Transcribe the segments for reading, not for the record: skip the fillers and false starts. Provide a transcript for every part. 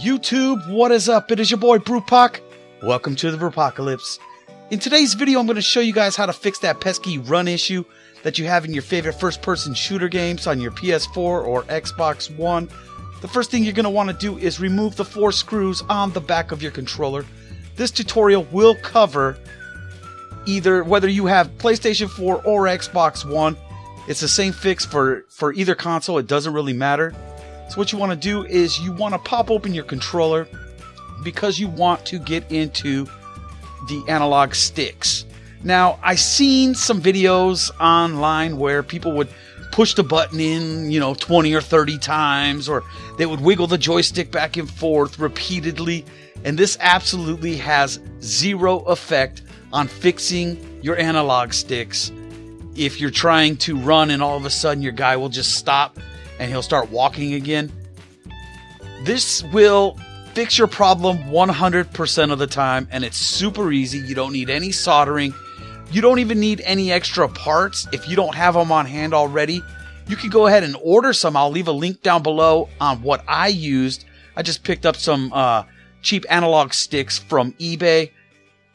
YouTube, what is up? It is your boy Brewpoc. Welcome to the Brewpocalypz. In today's video, I'm going to show you guys how to fix that pesky run issue that you have in your favorite first-person shooter games on your PS4 or Xbox One. The first thing you're going to want to do is remove the 4 screws on the back of your controller. This tutorial will cover either whether you have PlayStation 4 or Xbox One. It's the same fix for either console. It doesn't really matter. So what you want to do is you want to pop open your controller because you want to get into the analog sticks. Now, I've seen some videos online where people would push the button in, 20 or 30 times, or they would wiggle the joystick back and forth repeatedly, and this absolutely has zero effect on fixing your analog sticks. If you're trying to run and all of a sudden your guy will just stop and he'll start walking again, this will fix your problem 100% of the time, and it's super easy. You don't need any soldering. You don't even need any extra parts. If you don't have them on hand already, you can go ahead and order some. I'll leave a link down below on what I used. I just picked up some cheap analog sticks from eBay,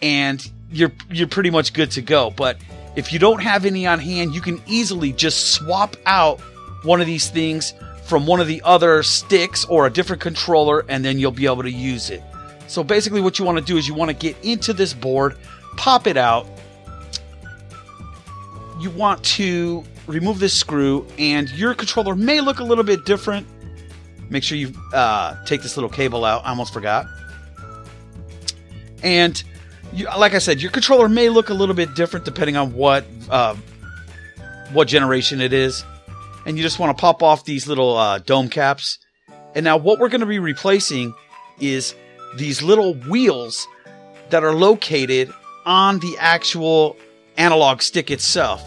and you're pretty much good to go. But if you don't have any on hand, you can easily just swap out one of these things from one of the other sticks or a different controller, and then you'll be able to use it. So basically what you want to do is you want to get into this board, pop it out. You want to remove this screw, and your controller may look a little bit different. Make sure you take this little cable out. I almost forgot. And like I said, your controller may look a little bit different depending on what generation it is. And you just want to pop off these little dome caps. And now what we're going to be replacing is these little wheels that are located on the actual analog stick itself.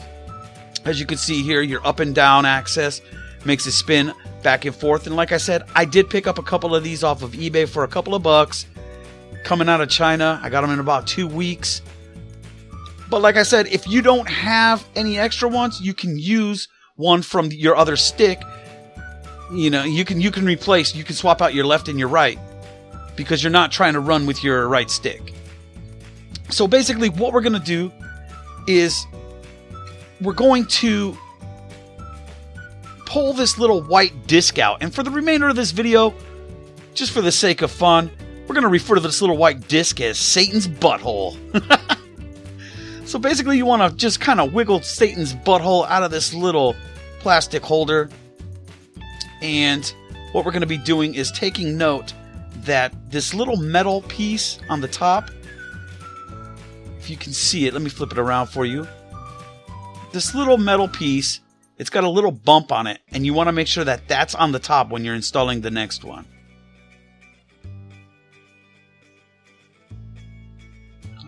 As you can see here, your up and down axis makes it spin back and forth. And like I said, I did pick up a couple of these off of eBay for a couple of bucks. Coming out of China, I got them in about 2 weeks. But like I said, if you don't have any extra ones, you can use one from your other stick. You can replace, you can swap out your left and your right, because you're not trying to run with your right stick. So basically what we're going to do is we're going to pull this little white disc out. And for the remainder of this video, just for the sake of fun, we're going to refer to this little white disc as Satan's butthole. So basically you want to just kind of wiggle Satan's butthole out of this little plastic holder. And what we're going to be doing is taking note that this little metal piece on the top, if you can see it, let me flip it around for you. This little metal piece, it's got a little bump on it, and you want to make sure that that's on the top when you're installing the next one.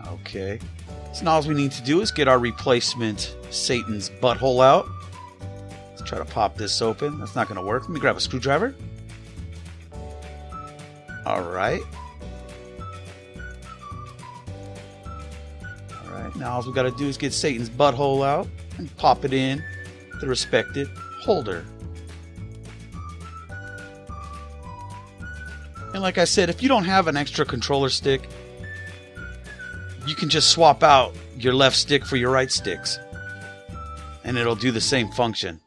Okay, so now all we need to do is get our replacement Satan's butthole out. Let's try to pop this open. That's not going to work. Let me grab a screwdriver. Alright. Alright, now all we got to do is get Satan's butthole out and pop it in the respected holder. And like I said, if you don't have an extra controller stick, you can just swap out your left stick for your right sticks, and it'll do the same function.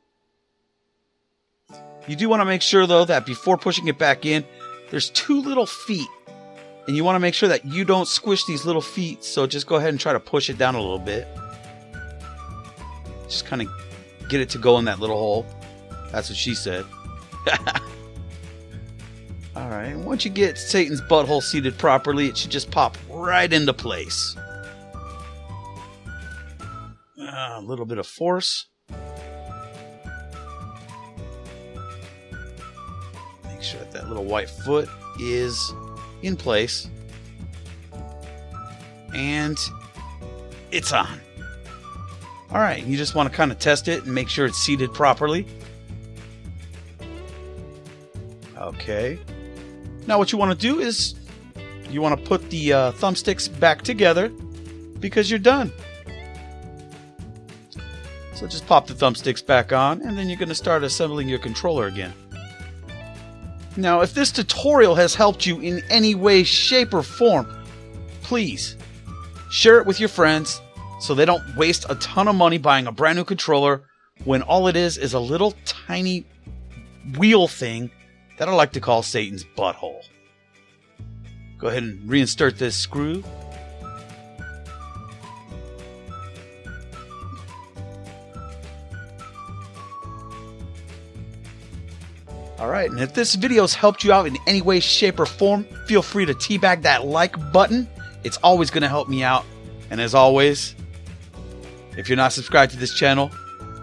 You do want to make sure, though, that before pushing it back in, there's 2 little feet, and you want to make sure that you don't squish these little feet, so just go ahead and try to push it down a little bit. Just kind of get it to go in that little hole. That's what she said. Alright, once you get Satan's butthole seated properly, it should just pop right into place. A little bit of force. Make sure that little white foot is in place. And it's on. Alright, you just want to kind of test it and make sure it's seated properly. Okay. Now what you want to do is you want to put the thumbsticks back together because you're done. So just pop the thumbsticks back on, and then you're going to start assembling your controller again. Now, if this tutorial has helped you in any way, shape, or form, please share it with your friends so they don't waste a ton of money buying a brand new controller when all it is a little tiny wheel thing that I like to call Satan's butthole. Go ahead and reinsert this screw. Alright, and if this video has helped you out in any way, shape, or form, feel free to teabag that like button. It's always going to help me out. And as always, if you're not subscribed to this channel,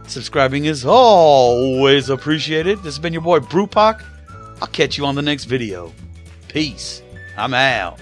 subscribing is always appreciated. This has been your boy Brewpoc. I'll catch you on the next video. Peace. I'm out.